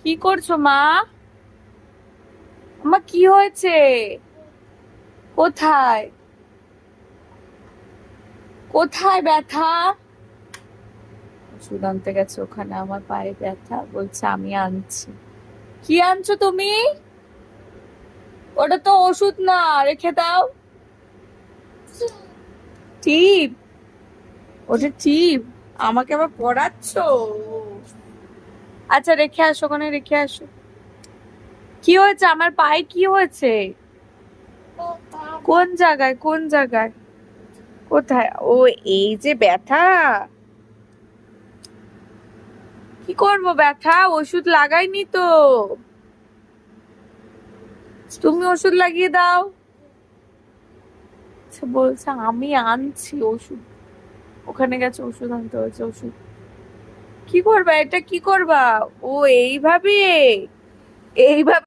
কি করছো মা? মা কি হয়েছে? কোথায়? কোথায় ব্যথা? ওষুধ আনতে গেছে, ওখানে আমার পায়ে ব্যথা বলছে আমি আনছি। কি আনছো তুমি? ওটা তো ওষুধ না, রেখে দাও। টিপ? ওটা টিপ? আমাকে আবার পড়াচ্ছো? আচ্ছা রেখে আসো, ওখানে রেখে আসো। কি হয়েছে আমার পায়ে, কি হয়েছে? কোন জায়গায়, কোন জায়গায়? কোথায়? ও, এই যে ব্যথা। কি করবো, ব্যথা ওষুধ লাগাইনি তো। তুমি ওষুধ লাগিয়ে দাও। আচ্ছা, বলছে আমি আনছি ওষুধ। ওখানে গেছে ওষুধ আনতে, হয়েছে ওষুধ। কি করবা, এটা কি করবা? ও এইভাবে, এইভাবে